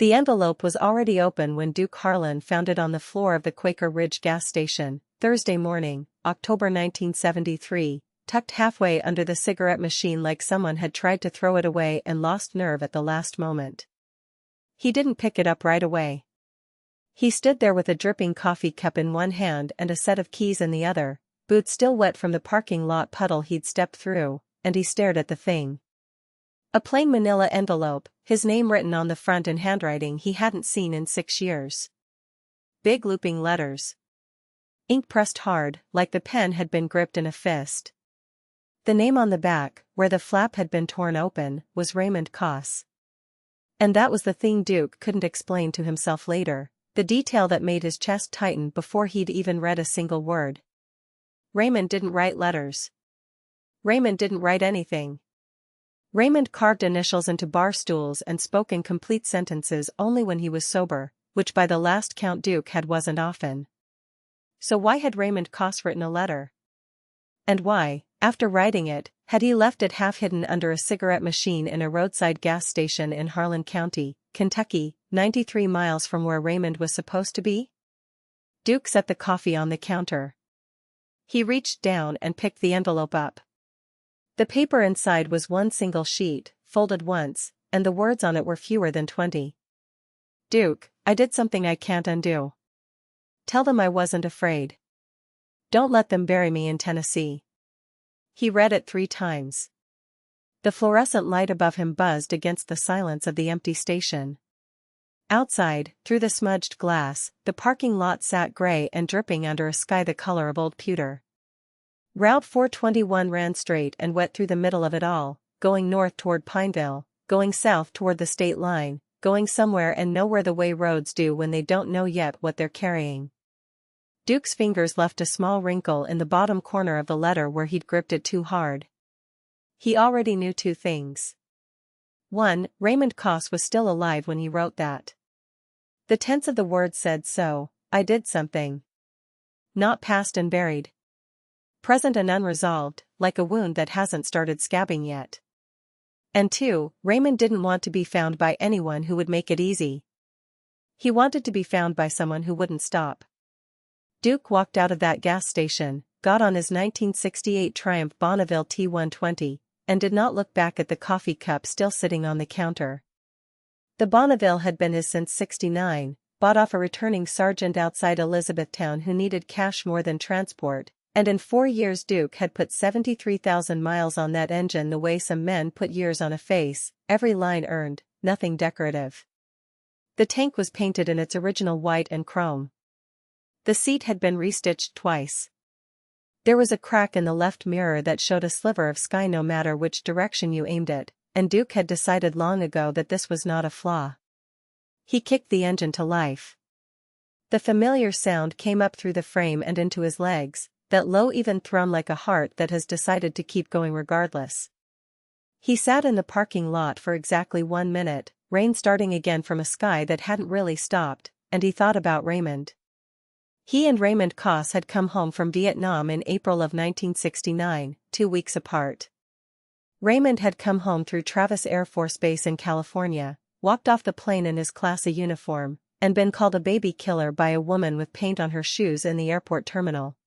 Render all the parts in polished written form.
The envelope was already open when Duke Harlan found it on the floor of the Quaker Ridge gas station, Thursday morning, October 1973, tucked halfway under the cigarette machine like someone had tried to throw it away and lost nerve at the last moment. He didn't pick it up right away. He stood there with a dripping coffee cup in one hand and a set of keys in the other, boots still wet from the parking lot puddle he'd stepped through, and he stared at the thing. A plain manila envelope, his name written on the front in handwriting he hadn't seen in 6 years. Big looping letters. Ink pressed hard, like the pen had been gripped in a fist. The name on the back, where the flap had been torn open, was Raymond Cosse. And that was the thing Duke couldn't explain to himself later, the detail that made his chest tighten before he'd even read a single word. Raymond didn't write letters. Raymond didn't write anything. Raymond carved initials into bar stools and spoke in complete sentences only when he was sober, which by the last count Duke had wasn't often. So why had Raymond Cosse written a letter? And why, after writing it, had he left it half hidden under a cigarette machine in a roadside gas station in Harlan County, Kentucky, 93 miles from where Raymond was supposed to be? Duke set the coffee on the counter. He reached down and picked the envelope up. The paper inside was one single sheet, folded once, and the words on it were fewer than 20. Duke, I did something I can't undo. Tell them I wasn't afraid. Don't let them bury me in Tennessee. He read it 3 times. The fluorescent light above him buzzed against the silence of the empty station. Outside, through the smudged glass, the parking lot sat gray and dripping under a sky the color of old pewter. Route 421 ran straight and wet through the middle of it all, going north toward Pineville, going south toward the state line, going somewhere and nowhere the way roads do when they don't know yet what they're carrying. Duke's fingers left a small wrinkle in the bottom corner of the letter where he'd gripped it too hard. He already knew 2 things. 1. Raymond Cosse was still alive when he wrote that. The tense of the words said so, I did something. Not past and buried. Present and unresolved, like a wound that hasn't started scabbing yet. And 2, Raymond didn't want to be found by anyone who would make it easy. He wanted to be found by someone who wouldn't stop. Duke walked out of that gas station, got on his 1968 Triumph Bonneville T120, and did not look back at the coffee cup still sitting on the counter. The Bonneville had been his since '69, bought off a returning sergeant outside Elizabethtown who needed cash more than transport, and in 4 years Duke had put 73,000 miles on that engine the way some men put years on a face, every line earned, nothing decorative. The tank was painted in its original white and chrome. The seat had been restitched twice. There was a crack in the left mirror that showed a sliver of sky no matter which direction you aimed it, and Duke had decided long ago that this was not a flaw. He kicked the engine to life. The familiar sound came up through the frame and into his legs, that low even thrum like a heart that has decided to keep going regardless. He sat in the parking lot for exactly 1 minute, rain starting again from a sky that hadn't really stopped, and he thought about Raymond. He and Raymond Cosse had come home from Vietnam in April of 1969, 2 weeks apart. Raymond had come home through Travis Air Force Base in California, walked off the plane in his Class A uniform, and been called a baby killer by a woman with paint on her shoes in the airport terminal.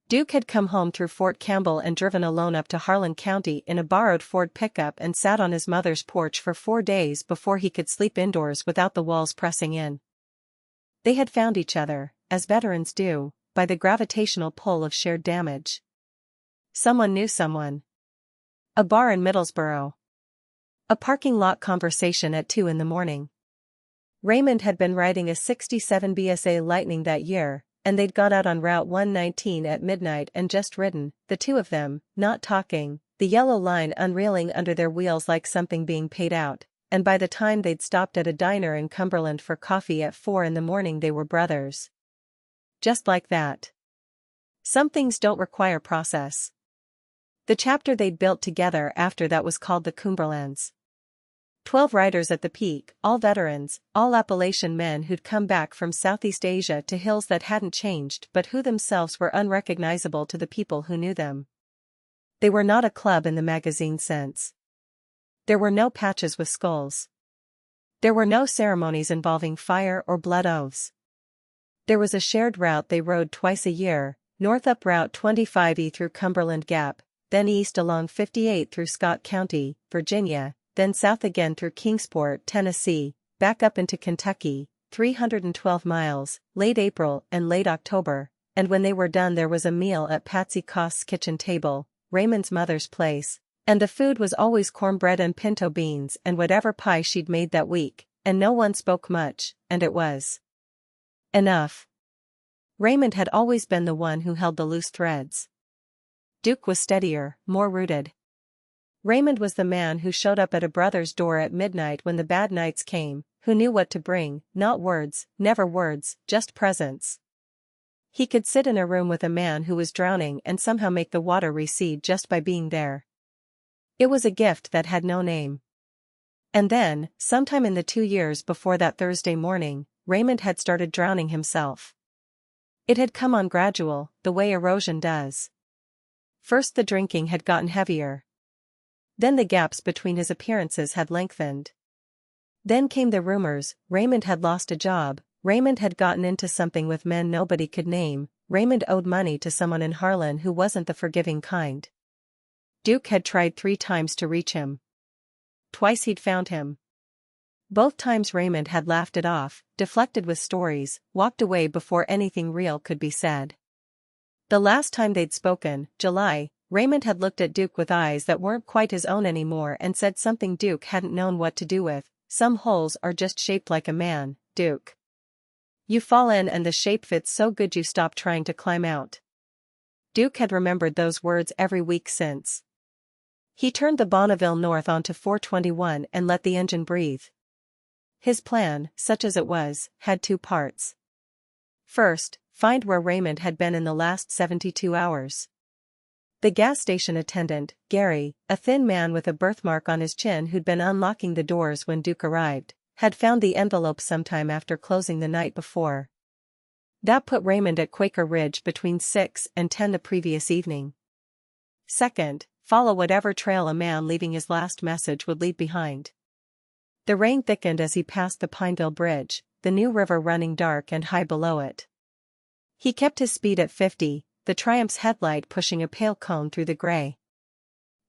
Duke had come home through Fort Campbell and driven alone up to Harlan County in a borrowed Ford pickup and sat on his mother's porch for 4 days before he could sleep indoors without the walls pressing in. They had found each other, as veterans do, by the gravitational pull of shared damage. Someone knew someone. A bar in Middlesboro. A parking lot conversation at 2 in the morning. Raymond had been riding a '67 BSA Lightning that year, and they'd got out on Route 119 at midnight and just ridden, the 2 of them, not talking, the yellow line unreeling under their wheels like something being paid out, and by the time they'd stopped at a diner in Cumberland for coffee at 4 in the morning they were brothers. Just like that. Some things don't require process. The chapter they'd built together after that was called the Cumberlands. 12 riders at the peak, all veterans, all Appalachian men who'd come back from Southeast Asia to hills that hadn't changed but who themselves were unrecognizable to the people who knew them. They were not a club in the magazine sense. There were no patches with skulls. There were no ceremonies involving fire or blood oaths. There was a shared route they rode twice a year, north up Route 25E through Cumberland Gap, then east along 58 through Scott County, Virginia, then south again through Kingsport, Tennessee, back up into Kentucky, 312 miles, late April and late October, and when they were done there was a meal at Patsy Cosse's kitchen table, Raymond's mother's place, and the food was always cornbread and pinto beans and whatever pie she'd made that week, and no one spoke much, and it was enough. Raymond had always been the one who held the loose threads. Duke was steadier, more rooted. Raymond was the man who showed up at a brother's door at midnight when the bad nights came, who knew what to bring, not words, never words, just presence. He could sit in a room with a man who was drowning and somehow make the water recede just by being there. It was a gift that had no name. And then, sometime in the 2 years before that Thursday morning, Raymond had started drowning himself. It had come on gradual, the way erosion does. First the drinking had gotten heavier. Then the gaps between his appearances had lengthened. Then came the rumors, Raymond had lost a job, Raymond had gotten into something with men nobody could name, Raymond owed money to someone in Harlan who wasn't the forgiving kind. Duke had tried 3 times to reach him. Twice he'd found him. Both times Raymond had laughed it off, deflected with stories, walked away before anything real could be said. The last time they'd spoken, July, Raymond had looked at Duke with eyes that weren't quite his own anymore and said something Duke hadn't known what to do with. Some holes are just shaped like a man, Duke. You fall in and the shape fits so good you stop trying to climb out. Duke had remembered those words every week since. He turned the Bonneville north onto 421 and let the engine breathe. His plan, such as it was, had 2 parts. First, find where Raymond had been in the last 72 hours. The gas station attendant, Gary, a thin man with a birthmark on his chin who'd been unlocking the doors when Duke arrived, had found the envelope sometime after closing the night before. That put Raymond at Quaker Ridge between 6 and 10 the previous evening. Second, follow whatever trail a man leaving his last message would leave behind. The rain thickened as he passed the Pineville Bridge, the new river running dark and high below it. He kept his speed at 50, the Triumph's headlight pushing a pale cone through the gray.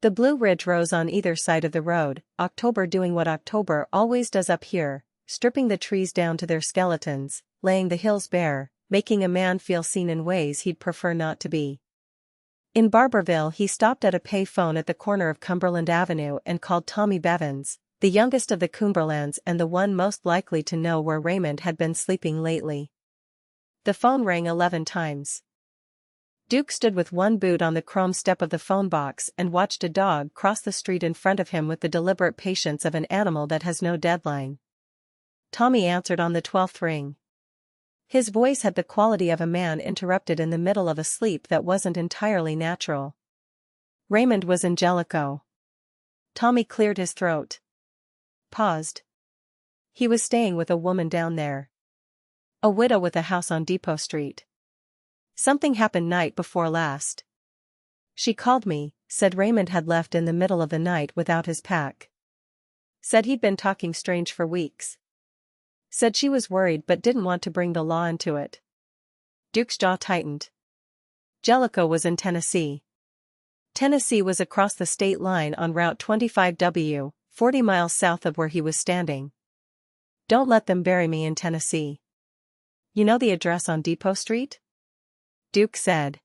The Blue Ridge rose on either side of the road, October doing what October always does up here, stripping the trees down to their skeletons, laying the hills bare, making a man feel seen in ways he'd prefer not to be. In Barberville he stopped at a pay phone at the corner of Cumberland Avenue and called Tommy Bevins, the youngest of the Cumberlands and the one most likely to know where Raymond had been sleeping lately. The phone rang 11 times. Duke stood with one boot on the chrome step of the phone box and watched a dog cross the street in front of him with the deliberate patience of an animal that has no deadline. Tommy answered on the 12th ring. His voice had the quality of a man interrupted in the middle of a sleep that wasn't entirely natural. Raymond was in Jellicoe. Tommy cleared his throat. Paused. He was staying with a woman down there. A widow with a house on Depot Street. Something happened night before last. She called me, said Raymond had left in the middle of the night without his pack. Said he'd been talking strange for weeks. Said she was worried but didn't want to bring the law into it. Duke's jaw tightened. Jellicoe was in Tennessee. Tennessee was across the state line on Route 25W, 40 miles south of where he was standing. Don't let them bury me in Tennessee. You know the address on Depot Street? Duke said.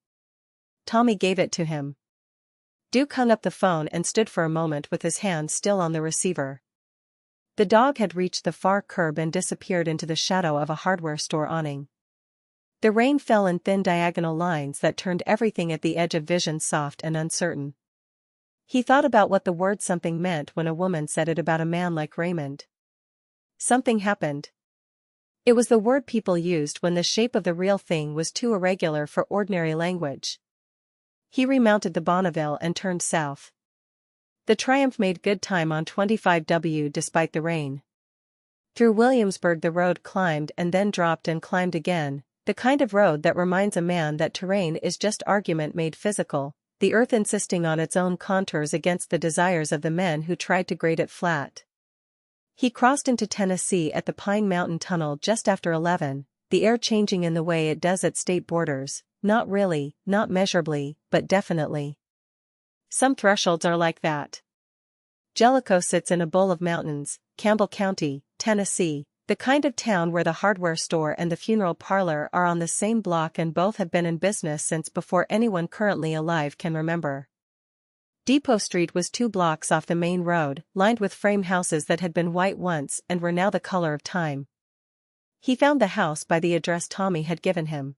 Tommy gave it to him. Duke hung up the phone and stood for a moment with his hand still on the receiver. The dog had reached the far curb and disappeared into the shadow of a hardware store awning. The rain fell in thin diagonal lines that turned everything at the edge of vision soft and uncertain. He thought about what the word something meant when a woman said it about a man like Raymond. Something happened. It was the word people used when the shape of the real thing was too irregular for ordinary language. He remounted the Bonneville and turned south. The Triumph made good time on 25W despite the rain. Through Williamsburg the road climbed and then dropped and climbed again, the kind of road that reminds a man that terrain is just argument made physical, the earth insisting on its own contours against the desires of the men who tried to grade it flat. He crossed into Tennessee at the Pine Mountain Tunnel just after 11, the air changing in the way it does at state borders, not really, not measurably, but definitely. Some thresholds are like that. Jellicoe sits in a bowl of mountains, Campbell County, Tennessee, the kind of town where the hardware store and the funeral parlor are on the same block, and both have been in business since before anyone currently alive can remember. Depot Street was 2 blocks off the main road, lined with frame houses that had been white once and were now the color of time. He found the house by the address Tommy had given him.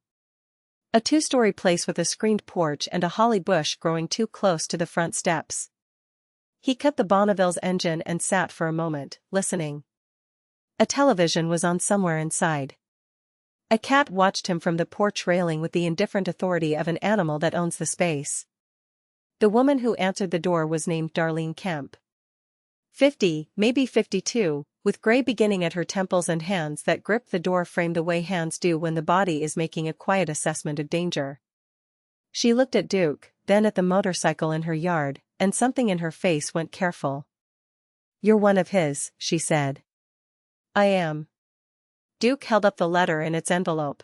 A 2-story place with a screened porch and a holly bush growing too close to the front steps. He cut the Bonneville's engine and sat for a moment, listening. A television was on somewhere inside. A cat watched him from the porch railing with the indifferent authority of an animal that owns the space. The woman who answered the door was named Darlene Kemp. 50, maybe 52, with gray beginning at her temples and hands that gripped the door frame the way hands do when the body is making a quiet assessment of danger. She looked at Duke, then at the motorcycle in her yard, and something in her face went careful. "You're one of his," she said. "I am." Duke held up the letter in its envelope.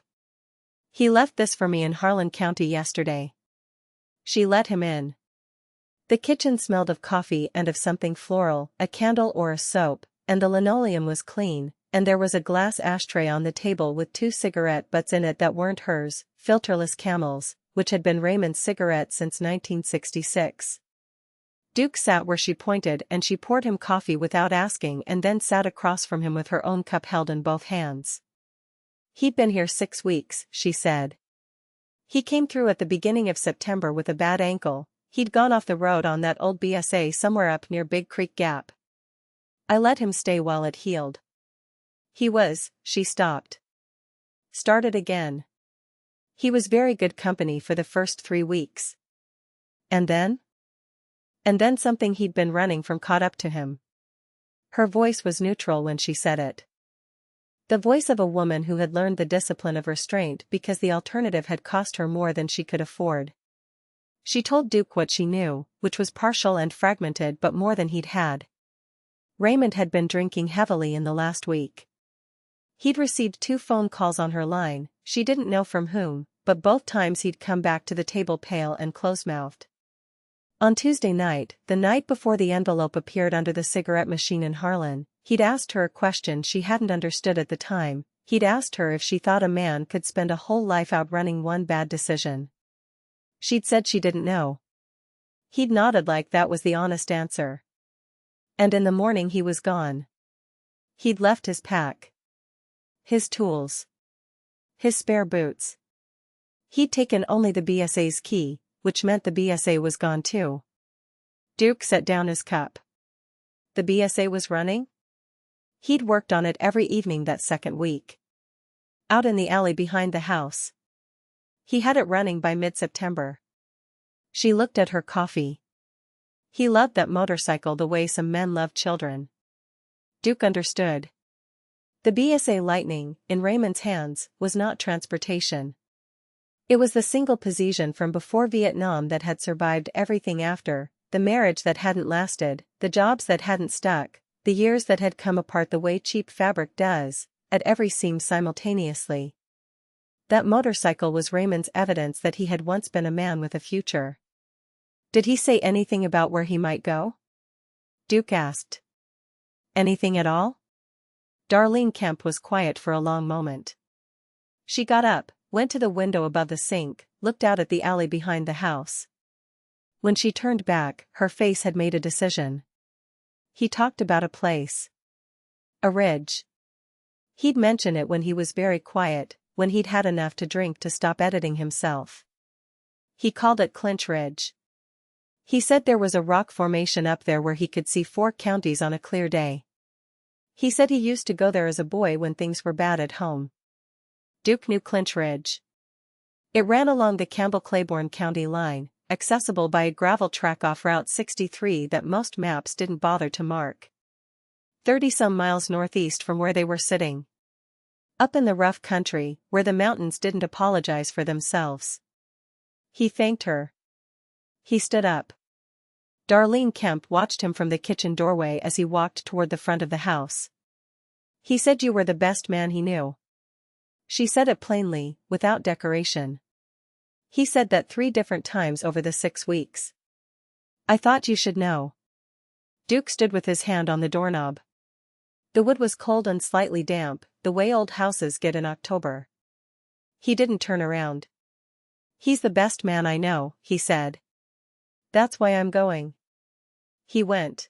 "He left this for me in Harlan County yesterday." She let him in. The kitchen smelled of coffee and of something floral, a candle or a soap, and the linoleum was clean, and there was a glass ashtray on the table with 2 cigarette butts in it that weren't hers, filterless Camels, which had been Raymond's cigarette since 1966. Duke sat where she pointed and she poured him coffee without asking, and then sat across from him with her own cup held in both hands. "He'd been here 6 weeks, she said. "He came through at the beginning of September with a bad ankle. He'd gone off the road on that old BSA somewhere up near Big Creek Gap. I let him stay while it healed. He was," she stopped. "Started again. He was very good company for the first 3 weeks. And then? And then something he'd been running from caught up to him." Her voice was neutral when she said it. The voice of a woman who had learned the discipline of restraint because the alternative had cost her more than she could afford. She told Duke what she knew, which was partial and fragmented but more than he'd had. Raymond had been drinking heavily in the last week. He'd received 2 phone calls on her line, she didn't know from whom, but both times he'd come back to the table pale and close-mouthed. On Tuesday night, the night before the envelope appeared under the cigarette machine in Harlan, he'd asked her a question she hadn't understood at the time. He'd asked her if she thought a man could spend a whole life outrunning one bad decision. She'd said she didn't know. He'd nodded like that was the honest answer. And in the morning he was gone. He'd left his pack. His tools. His spare boots. He'd taken only the BSA's key, which meant the BSA was gone too. Duke set down his cup. The BSA was running? He'd worked on it every evening that second week. Out in the alley behind the house. He had it running by mid-September. She looked at her coffee. He loved that motorcycle the way some men love children. Duke understood. The BSA Lightning, in Raymond's hands, was not transportation. It was the single possession from before Vietnam that had survived everything after, the marriage that hadn't lasted, the jobs that hadn't stuck, the years that had come apart the way cheap fabric does, at every seam simultaneously. That motorcycle was Raymond's evidence that he had once been a man with a future. Did he say anything about where he might go? Duke asked. Anything at all? Darlene Kemp was quiet for a long moment. She got up, went to the window above the sink, looked out at the alley behind the house. When she turned back, her face had made a decision. He talked about a place. A ridge. He'd mention it when he was very quiet, when he'd had enough to drink to stop editing himself. He called it Clinch Ridge. He said there was a rock formation up there where he could see 4 counties on a clear day. He said he used to go there as a boy when things were bad at home. Duke knew Clinch Ridge. It ran along the Campbell-Claiborne County line, accessible by a gravel track off Route 63 that most maps didn't bother to mark. 30-some miles northeast from where they were sitting. Up in the rough country, where the mountains didn't apologize for themselves. He thanked her. He stood up. Darlene Kemp watched him from the kitchen doorway as he walked toward the front of the house. He said you were the best man he knew. She said it plainly, without decoration. He said that 3 different times over the 6 weeks. I thought you should know. Duke stood with his hand on the doorknob. The wood was cold and slightly damp, the way old houses get in October. He didn't turn around. He's the best man I know, he said. That's why I'm going. He went.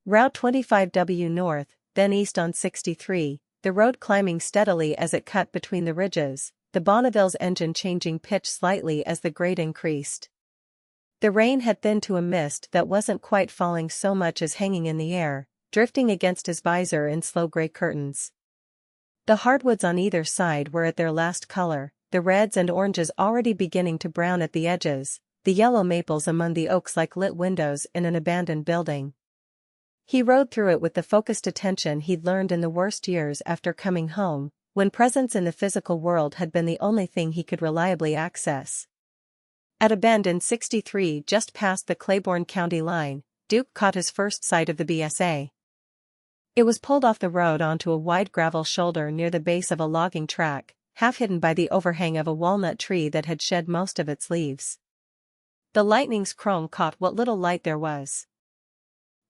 Route 25W north, then east on 63, the road climbing steadily as it cut between the ridges, the Bonneville's engine changing pitch slightly as the grade increased. The rain had thinned to a mist that wasn't quite falling so much as hanging in the air, drifting against his visor in slow gray curtains. The hardwoods on either side were at their last color, the reds and oranges already beginning to brown at the edges, the yellow maples among the oaks like lit windows in an abandoned building. He rode through it with the focused attention he'd learned in the worst years after coming home, when presence in the physical world had been the only thing he could reliably access. At a bend in 63 just past the Claiborne County line, Duke caught his first sight of the BSA. It was pulled off the road onto a wide gravel shoulder near the base of a logging track, half hidden by the overhang of a walnut tree that had shed most of its leaves. The lightning's chrome caught what little light there was.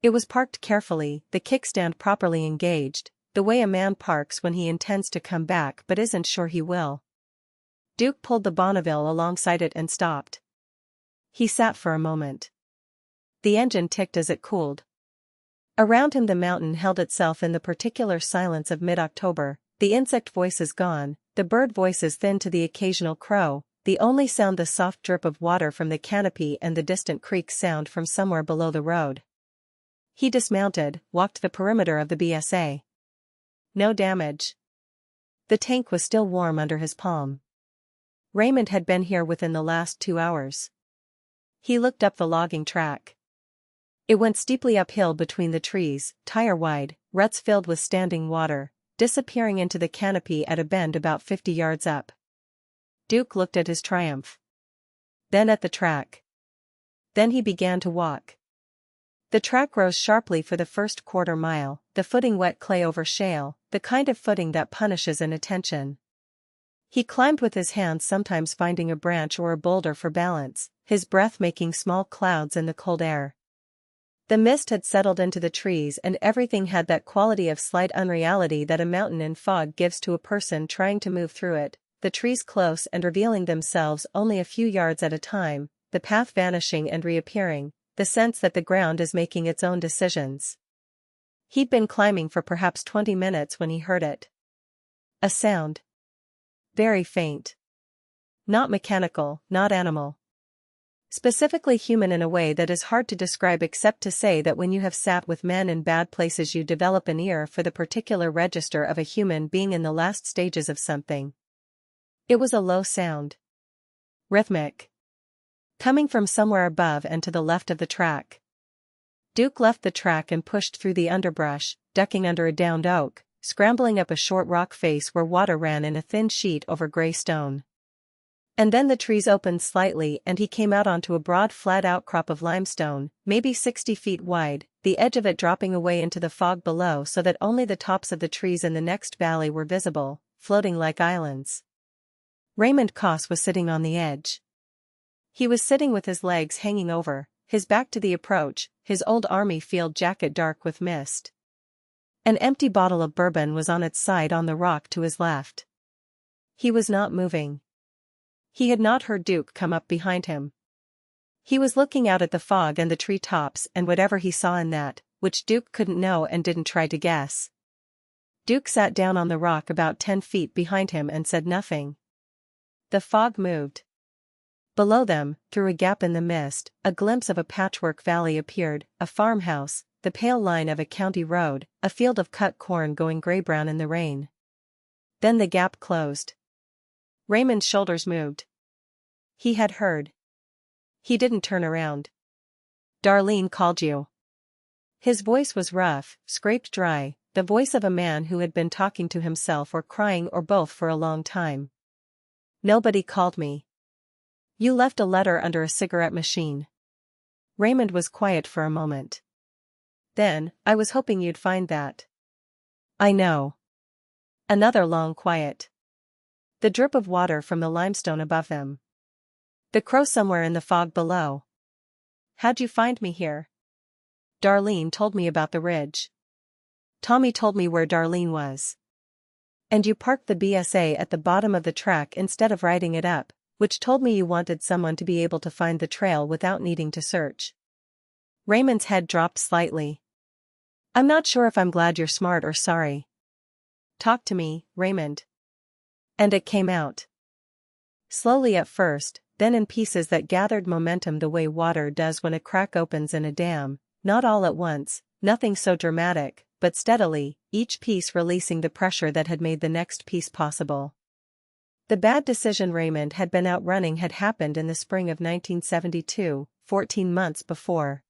It was parked carefully, the kickstand properly engaged, the way a man parks when he intends to come back but isn't sure he will. Duke pulled the Bonneville alongside it and stopped. He sat for a moment. The engine ticked as it cooled. Around him the mountain held itself in the particular silence of mid-October, the insect voices gone, the bird voices thinned to the occasional crow, the only sound the soft drip of water from the canopy and the distant creak sound from somewhere below the road. He dismounted, walked the perimeter of the BSA. No damage. The tank was still warm under his palm. Raymond had been here within the last 2 hours. He looked up the logging track. It went steeply uphill between the trees, tire-wide, ruts filled with standing water, disappearing into the canopy at a bend about 50 yards up. Duke looked at his Triumph. Then at the track. Then he began to walk. The track rose sharply for the first quarter mile, the footing wet clay over shale, the kind of footing that punishes inattention. He climbed with his hands, sometimes finding a branch or a boulder for balance, his breath making small clouds in the cold air. The mist had settled into the trees and everything had that quality of slight unreality that a mountain in fog gives to a person trying to move through it, the trees close and revealing themselves only a few yards at a time, the path vanishing and reappearing, the sense that the ground is making its own decisions. He'd been climbing for perhaps 20 minutes when he heard it. A sound. Very faint. Not mechanical, not animal. Specifically human in a way that is hard to describe except to say that when you have sat with men in bad places you develop an ear for the particular register of a human being in the last stages of something. It was a low sound. Rhythmic. Coming from somewhere above and to the left of the track. Duke left the track and pushed through the underbrush, ducking under a downed oak, scrambling up a short rock face where water ran in a thin sheet over gray stone. And then the trees opened slightly and he came out onto a broad flat outcrop of limestone, maybe 60 feet wide, the edge of it dropping away into the fog below so that only the tops of the trees in the next valley were visible, floating like islands. Raymond Cosse was sitting on the edge. He was sitting with his legs hanging over, his back to the approach, his old army field jacket dark with mist. An empty bottle of bourbon was on its side on the rock to his left. He was not moving. He had not heard Duke come up behind him. He was looking out at the fog and the tree tops and whatever he saw in that, which Duke couldn't know and didn't try to guess. Duke sat down on the rock about 10 feet behind him and said nothing. The fog moved. Below them, through a gap in the mist, a glimpse of a patchwork valley appeared, a farmhouse, the pale line of a county road, a field of cut corn going gray-brown in the rain. Then the gap closed. Raymond's shoulders moved. He had heard. He didn't turn around. Darlene called you. His voice was rough, scraped dry, the voice of a man who had been talking to himself or crying or both for a long time. Nobody called me. You left a letter under a cigarette machine. Raymond was quiet for a moment. Then, I was hoping you'd find that. I know. Another long quiet. The drip of water from the limestone above them. The crow somewhere in the fog below. How'd you find me here? Darlene told me about the ridge. Tommy told me where Darlene was. And you parked the BSA at the bottom of the track instead of riding it up, which told me you wanted someone to be able to find the trail without needing to search. Raymond's head dropped slightly. I'm not sure if I'm glad you're smart or sorry. Talk to me, Raymond. And it came out. Slowly at first, then in pieces that gathered momentum the way water does when a crack opens in a dam, not all at once, nothing so dramatic, but steadily, each piece releasing the pressure that had made the next piece possible. The bad decision Raymond had been out running had happened in the spring of 1972, 14 months before.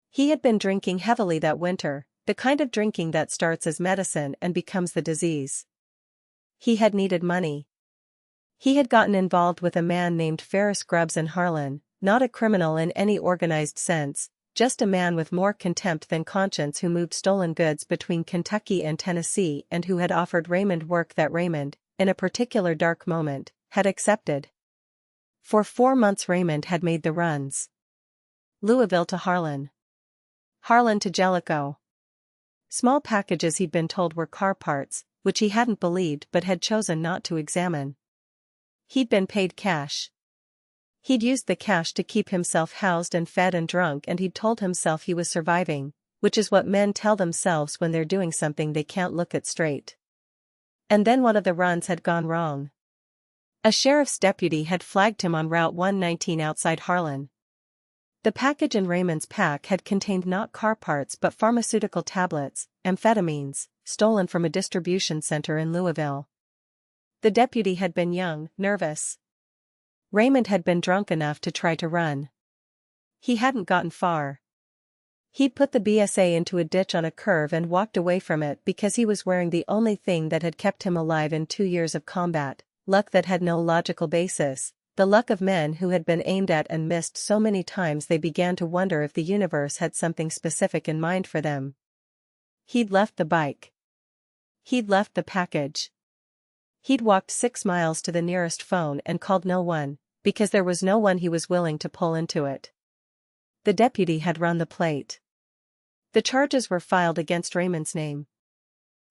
He had been drinking heavily that winter, the kind of drinking that starts as medicine and becomes the disease. He had needed money. He had gotten involved with a man named Ferris Grubbs in Harlan, not a criminal in any organized sense, just a man with more contempt than conscience who moved stolen goods between Kentucky and Tennessee and who had offered Raymond work that Raymond, in a particular dark moment, had accepted. For 4 months Raymond had made the runs. Louisville to Harlan. Harlan to Jellicoe. Small packages he'd been told were car parts, which he hadn't believed but had chosen not to examine. He'd been paid cash. He'd used the cash to keep himself housed and fed and drunk, and he'd told himself he was surviving, which is what men tell themselves when they're doing something they can't look at straight. And then one of the runs had gone wrong. A sheriff's deputy had flagged him on Route 119 outside Harlan. The package in Raymond's pack had contained not car parts but pharmaceutical tablets, amphetamines, stolen from a distribution center in Louisville. The deputy had been young, nervous. Raymond had been drunk enough to try to run. He hadn't gotten far. He'd put the BSA into a ditch on a curve and walked away from it because he was wearing the only thing that had kept him alive in 2 years of combat, luck that had no logical basis, the luck of men who had been aimed at and missed so many times they began to wonder if the universe had something specific in mind for them. He'd left the bike. He'd left the package. He'd walked 6 miles to the nearest phone and called no one, because there was no one he was willing to pull into it. The deputy had run the plate. The charges were filed against Raymond's name.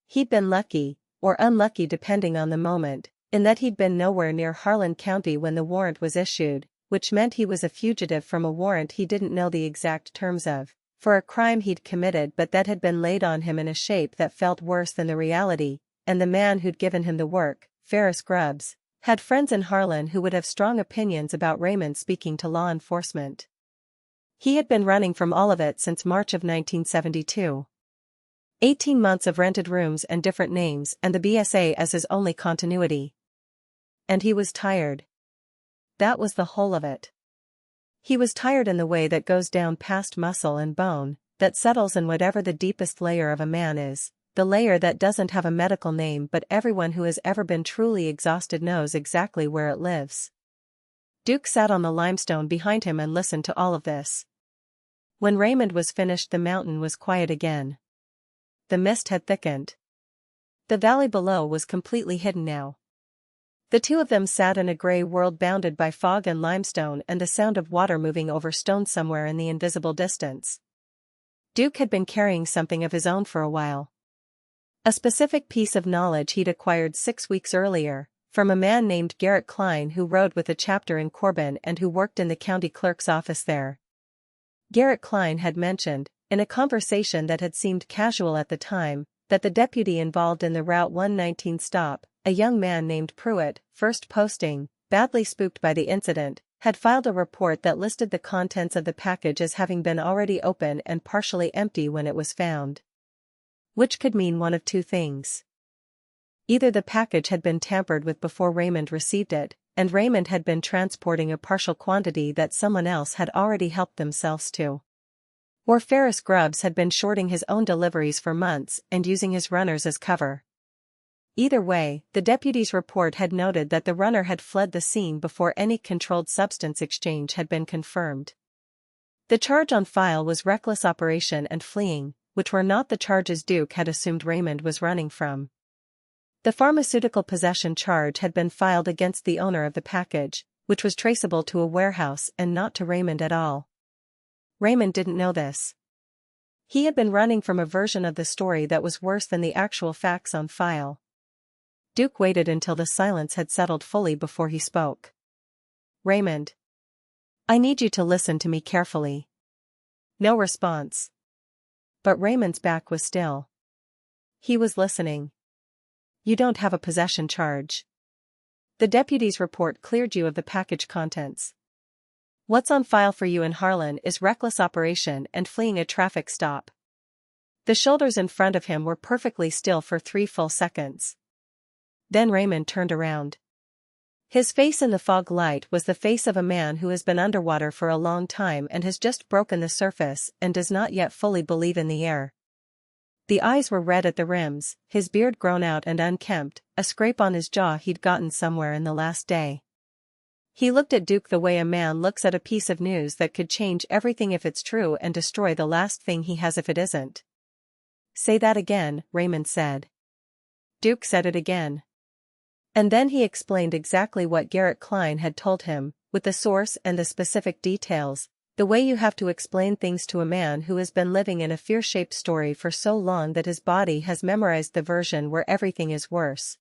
He'd been lucky, or unlucky depending on the moment, in that he'd been nowhere near Harlan County when the warrant was issued, which meant he was a fugitive from a warrant he didn't know the exact terms of, for a crime he'd committed but that had been laid on him in a shape that felt worse than the reality, and the man who'd given him the work, Ferris Grubbs, had friends in Harlan who would have strong opinions about Raymond speaking to law enforcement. He had been running from all of it since March of 1972. 18 months of rented rooms and different names and the BSA as his only continuity. And he was tired. That was the whole of it. He was tired in the way that goes down past muscle and bone, that settles in whatever the deepest layer of a man is, the layer that doesn't have a medical name but everyone who has ever been truly exhausted knows exactly where it lives. Duke sat on the limestone behind him and listened to all of this. When Raymond was finished the mountain was quiet again. The mist had thickened. The valley below was completely hidden now. The two of them sat in a gray world bounded by fog and limestone and the sound of water moving over stone somewhere in the invisible distance. Duke had been carrying something of his own for a while. A specific piece of knowledge he'd acquired 6 weeks earlier, from a man named Garrett Klein who rode with a chapter in Corbin and who worked in the county clerk's office there. Garrett Klein had mentioned, in a conversation that had seemed casual at the time, that the deputy involved in the Route 119 stop, a young man named Pruitt, first posting, badly spooked by the incident, had filed a report that listed the contents of the package as having been already open and partially empty when it was found. Which could mean one of two things. Either the package had been tampered with before Raymond received it, and Raymond had been transporting a partial quantity that someone else had already helped themselves to. Or Ferris Grubbs had been shorting his own deliveries for months and using his runners as cover. Either way, the deputy's report had noted that the runner had fled the scene before any controlled substance exchange had been confirmed. The charge on file was reckless operation and fleeing, which were not the charges Duke had assumed Raymond was running from. The pharmaceutical possession charge had been filed against the owner of the package, which was traceable to a warehouse and not to Raymond at all. Raymond didn't know this. He had been running from a version of the story that was worse than the actual facts on file. Duke waited until the silence had settled fully before he spoke. "Raymond. I need you to listen to me carefully." No response. But Raymond's back was still. He was listening. "You don't have a possession charge. The deputy's report cleared you of the package contents. What's on file for you in Harlan is reckless operation and fleeing a traffic stop." The shoulders in front of him were perfectly still for 3 full seconds. Then Raymond turned around. His face in the fog light was the face of a man who has been underwater for a long time and has just broken the surface and does not yet fully believe in the air. The eyes were red at the rims, his beard grown out and unkempt, a scrape on his jaw he'd gotten somewhere in the last day. He looked at Duke the way a man looks at a piece of news that could change everything if it's true and destroy the last thing he has if it isn't. "Say that again," Raymond said. Duke said it again. And then he explained exactly what Garrett Klein had told him, with the source and the specific details, the way you have to explain things to a man who has been living in a fear-shaped story for so long that his body has memorized the version where everything is worse.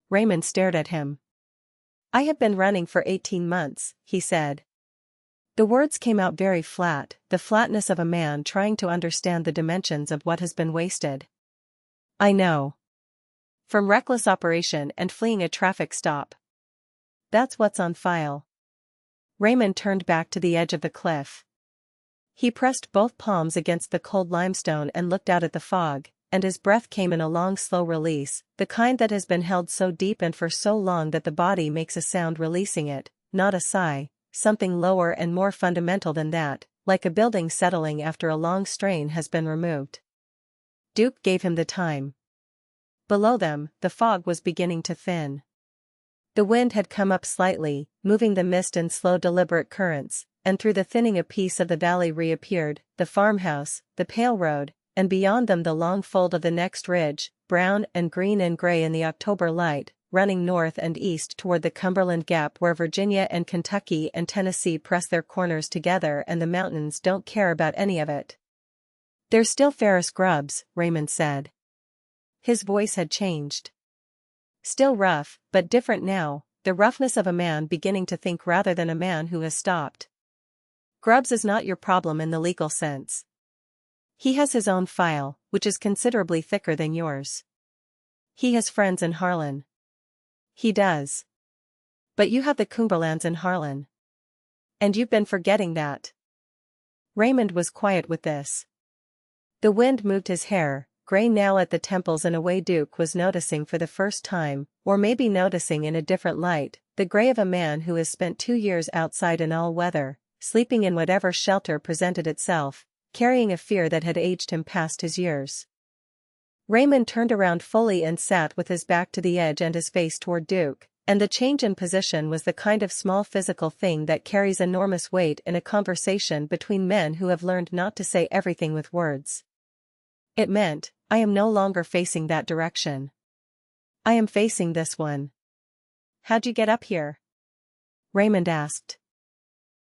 Raymond stared at him. "I have been running for 18 months, he said. The words came out very flat, the flatness of a man trying to understand the dimensions of what has been wasted. "I know. From reckless operation and fleeing a traffic stop. That's what's on file." Raymond turned back to the edge of the cliff. He pressed both palms against the cold limestone and looked out at the fog, and his breath came in a long slow release, the kind that has been held so deep and for so long that the body makes a sound releasing it, not a sigh, something lower and more fundamental than that, like a building settling after a long strain has been removed. Duke gave him the time. Below them, the fog was beginning to thin. The wind had come up slightly, moving the mist in slow deliberate currents, and through the thinning a piece of the valley reappeared, the farmhouse, the pale road, and beyond them the long fold of the next ridge, brown and green and gray in the October light, running north and east toward the Cumberland Gap where Virginia and Kentucky and Tennessee press their corners together and the mountains don't care about any of it. "There's still Ferris grubs," Raymond said. His voice had changed. Still rough, but different now, the roughness of a man beginning to think rather than a man who has stopped. "Grubbs is not your problem in the legal sense. He has his own file, which is considerably thicker than yours. He has friends in Harlan." "He does. But you have the Cumberlands in Harlan. And you've been forgetting that." Raymond was quiet with this. The wind moved his hair, gray now at the temples in a way Duke was noticing for the first time, or maybe noticing in a different light, the gray of a man who has spent 2 years outside in all weather, sleeping in whatever shelter presented itself, carrying a fear that had aged him past his years. Raymond turned around fully and sat with his back to the edge and his face toward Duke, and the change in position was the kind of small physical thing that carries enormous weight in a conversation between men who have learned not to say everything with words. It meant, I am no longer facing that direction. I am facing this one. "How'd you get up here?" Raymond asked.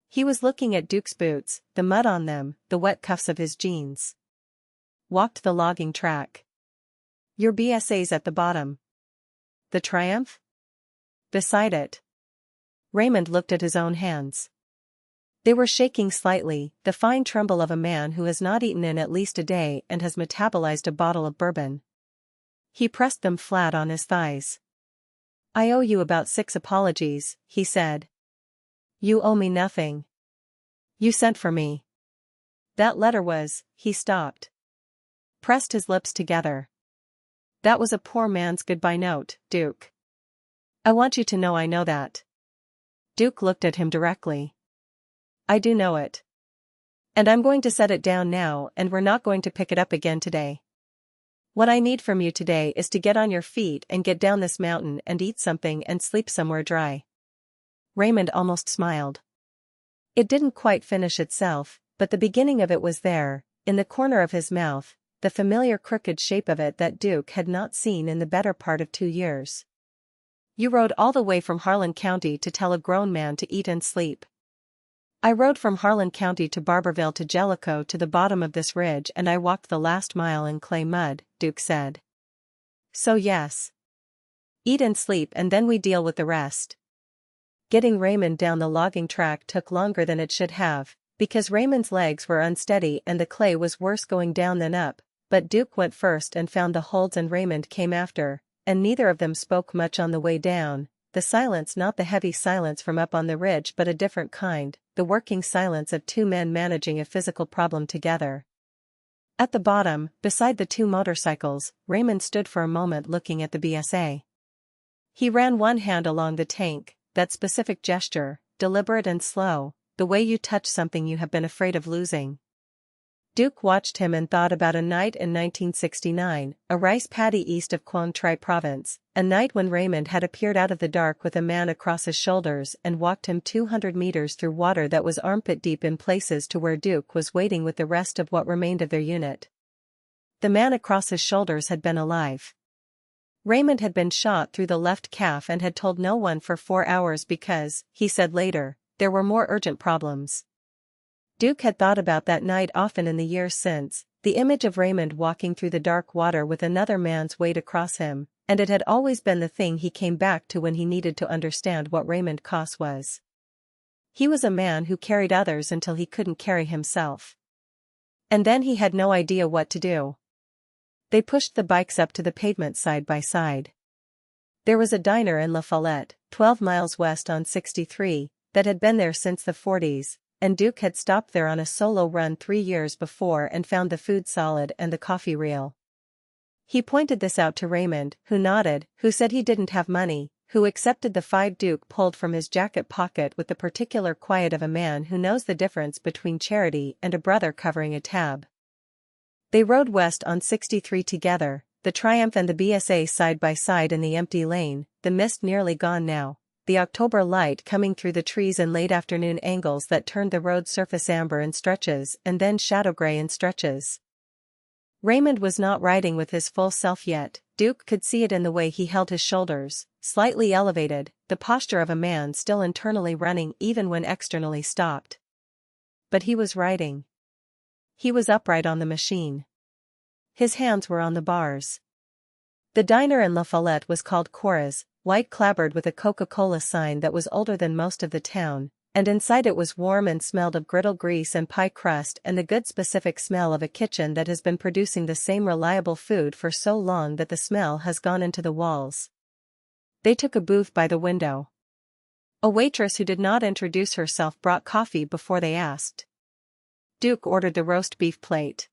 He was looking at Duke's boots, the mud on them, the wet cuffs of his jeans. "Walked the logging track." "Your BSA's at the bottom." "The Triumph?" "Beside it." Raymond looked at his own hands. They were shaking slightly, the fine tremble of a man who has not eaten in at least a day and has metabolized a bottle of bourbon. He pressed them flat on his thighs. "I owe you about 6 apologies," he said. "You owe me nothing. You sent for me. That letter was..." He stopped. Pressed his lips together. "That was a poor man's goodbye note, Duke. I want you to know I know that." Duke looked at him directly. "I do know it. And I'm going to set it down now and we're not going to pick it up again today. What I need from you today is to get on your feet and get down this mountain and eat something and sleep somewhere dry." Raymond almost smiled. It didn't quite finish itself, but the beginning of it was there, in the corner of his mouth, the familiar crooked shape of it that Duke had not seen in the better part of 2 years. "You rode all the way from Harlan County to tell a grown man to eat and sleep." "I rode from Harlan County to Barberville to Jellicoe to the bottom of this ridge, and I walked the last mile in clay mud," Duke said. "So yes. Eat and sleep and then we deal with the rest." Getting Raymond down the logging track took longer than it should have, because Raymond's legs were unsteady and the clay was worse going down than up, but Duke went first and found the holds and Raymond came after, and neither of them spoke much on the way down, the silence not the heavy silence from up on the ridge but a different kind, the working silence of two men managing a physical problem together. At the bottom, beside the two motorcycles, Raymond stood for a moment looking at the BSA. He ran one hand along the tank, that specific gesture, deliberate and slow, the way you touch something you have been afraid of losing. Duke watched him and thought about a night in 1969, a rice paddy east of Quang Tri province, a night when Raymond had appeared out of the dark with a man across his shoulders and walked him 200 meters through water that was armpit deep in places to where Duke was waiting with the rest of what remained of their unit. The man across his shoulders had been alive. Raymond had been shot through the left calf and had told no one for 4 hours because, he said later, there were more urgent problems. Duke had thought about that night often in the years since, the image of Raymond walking through the dark water with another man's weight across him, and it had always been the thing he came back to when he needed to understand what Raymond Cosse was. He was a man who carried others until he couldn't carry himself. And then he had no idea what to do. They pushed the bikes up to the pavement side by side. There was a diner in La Follette, 12 miles west on 63, that had been there since the 40s, and Duke had stopped there on a solo run 3 years before and found the food solid and the coffee real. He pointed this out to Raymond, who nodded, who said he didn't have money, who accepted the 5 Duke pulled from his jacket pocket with the particular quiet of a man who knows the difference between charity and a brother covering a tab. They rode west on 63 together, the Triumph and the BSA side by side in the empty lane, the mist nearly gone now, the October light coming through the trees in late afternoon angles that turned the road surface amber in stretches and then shadow gray in stretches. Raymond was not riding with his full self yet. Duke could see it in the way he held his shoulders, slightly elevated, the posture of a man still internally running even when externally stopped. But he was riding. He was upright on the machine. His hands were on the bars. The diner in La Follette was called Cora's, white clapboard with a Coca-Cola sign that was older than most of the town, and inside it was warm and smelled of griddle grease and pie crust and the good specific smell of a kitchen that has been producing the same reliable food for so long that the smell has gone into the walls. They took a booth by the window. A waitress who did not introduce herself brought coffee before they asked. Duke ordered the roast beef plate.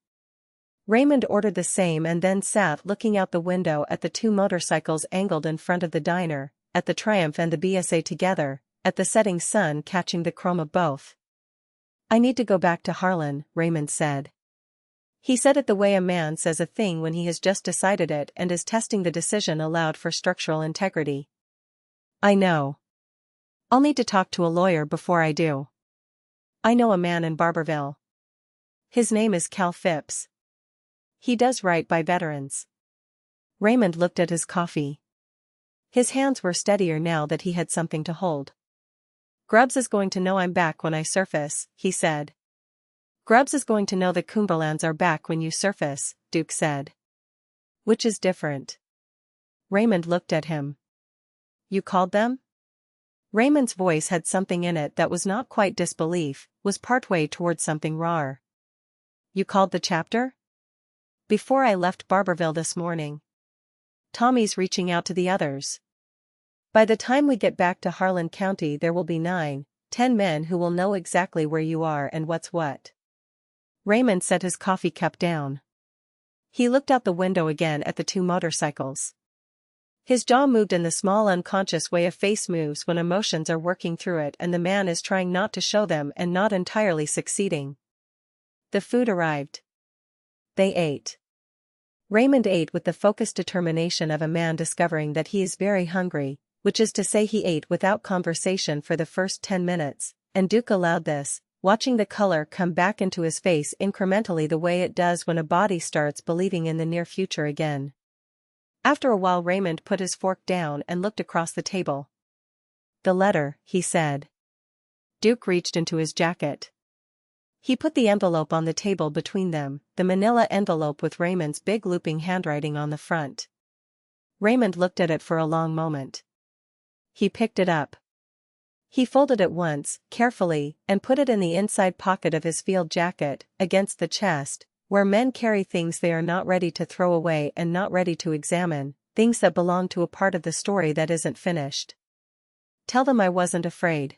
Raymond ordered the same and then sat looking out the window at the 2 motorcycles angled in front of the diner, at the Triumph and the BSA together, at the setting sun catching the chrome of both. "I need to go back to Harlan," Raymond said. He said it the way a man says a thing when he has just decided it and is testing the decision aloud for structural integrity. "I know. I'll need to talk to a lawyer before I do. I know a man in Barberville. His name is Cal Phipps. He does right by veterans." Raymond looked at his coffee. His hands were steadier now that he had something to hold. "Grubbs is going to know I'm back when I surface," he said. "Grubbs is going to know the Cumberlands are back when you surface," Duke said. "Which is different?" Raymond looked at him. "You called them?" Raymond's voice had something in it that was not quite disbelief, was partway towards something raw. "You called the chapter?" "Before I left Barberville this morning. Tommy's reaching out to the others. By the time we get back to Harlan County there will be 9, 10 men who will know exactly where you are and what's what." Raymond set his coffee cup down. He looked out the window again at the 2 motorcycles. His jaw moved in the small unconscious way a face moves when emotions are working through it and the man is trying not to show them and not entirely succeeding. The food arrived. They ate. Raymond ate with the focused determination of a man discovering that he is very hungry, which is to say he ate without conversation for the first 10 minutes, and Duke allowed this, watching the color come back into his face incrementally the way it does when a body starts believing in the near future again. After a while Raymond put his fork down and looked across the table. "The letter," he said. Duke reached into his jacket. He put the envelope on the table between them, the manila envelope with Raymond's big looping handwriting on the front. Raymond looked at it for a long moment. He picked it up. He folded it once, carefully, and put it in the inside pocket of his field jacket, against the chest, where men carry things they are not ready to throw away and not ready to examine, things that belong to a part of the story that isn't finished. "Tell them I wasn't afraid."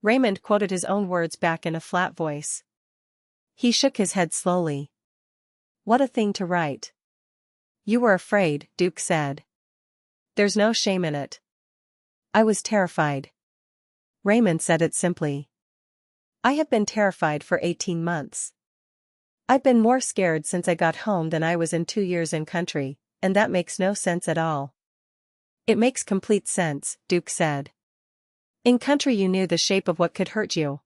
Raymond quoted his own words back in a flat voice. He shook his head slowly. "What a thing to write." "You were afraid," Duke said. "There's no shame in it." "I was terrified." Raymond said it simply. "I have been terrified for 18 months. I've been more scared since I got home than I was in 2 years in country, and that makes no sense at all." "It makes complete sense," Duke said. "In country you knew the shape of what could hurt you.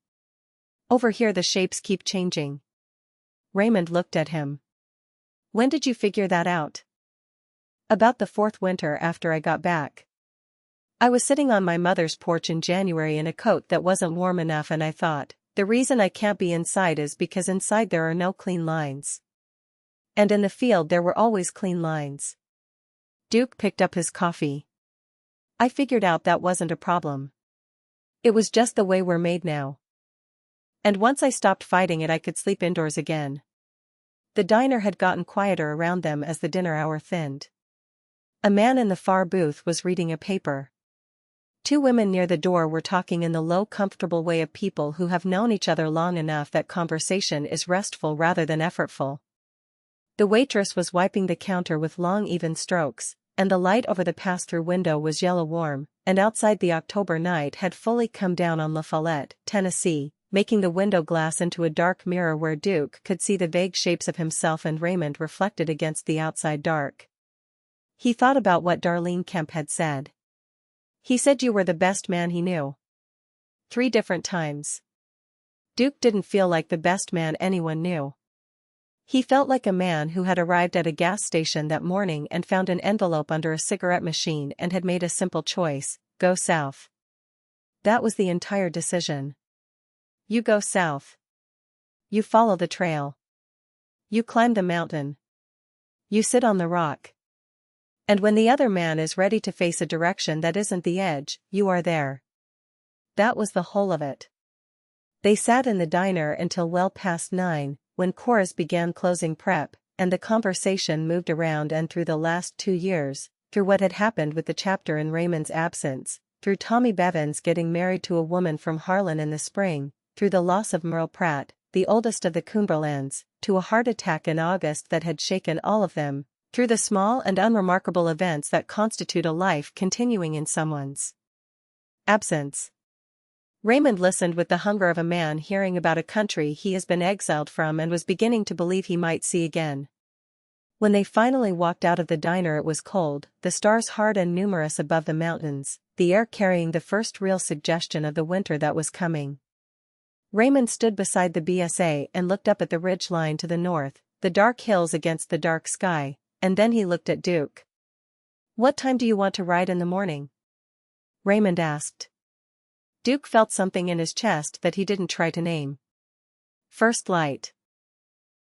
Over here the shapes keep changing." Raymond looked at him. "When did you figure that out?" "About the 4th winter after I got back. I was sitting on my mother's porch in January in a coat that wasn't warm enough and I thought, the reason I can't be inside is because inside there are no clean lines. And in the field there were always clean lines." Duke picked up his coffee. "I figured out that wasn't a problem. It was just the way we're made now. And once I stopped fighting it I could sleep indoors again." The diner had gotten quieter around them as the dinner hour thinned. A man in the far booth was reading a paper. 2 women near the door were talking in the low comfortable way of people who have known each other long enough that conversation is restful rather than effortful. The waitress was wiping the counter with long even strokes, and the light over the pass-through window was yellow warm, and outside the October night had fully come down on La Follette, Tennessee, making the window glass into a dark mirror where Duke could see the vague shapes of himself and Raymond reflected against the outside dark. He thought about what Darlene Kemp had said. "He said you were the best man he knew." 3 different times. Duke didn't feel like the best man anyone knew. He felt like a man who had arrived at a gas station that morning and found an envelope under a cigarette machine and had made a simple choice: go south. That was the entire decision. You go south. You follow the trail. You climb the mountain. You sit on the rock. And when the other man is ready to face a direction that isn't the edge, you are there. That was the whole of it. They sat in the diner until well past 9, when chorus began closing prep, and the conversation moved around and through the last 2 years, through what had happened with the chapter in Raymond's absence, through Tommy Bevins getting married to a woman from Harlan in the spring, through the loss of Merle Pratt, the oldest of the Cumberlands, to a heart attack in August that had shaken all of them, through the small and unremarkable events that constitute a life continuing in someone's absence. Raymond listened with the hunger of a man hearing about a country he has been exiled from and was beginning to believe he might see again. When they finally walked out of the diner it was cold, the stars hard and numerous above the mountains, the air carrying the first real suggestion of the winter that was coming. Raymond stood beside the BSA and looked up at the ridge line to the north, the dark hills against the dark sky, and then he looked at Duke. "What time do you want to ride in the morning?" Raymond asked. Duke felt something in his chest that he didn't try to name. "First light."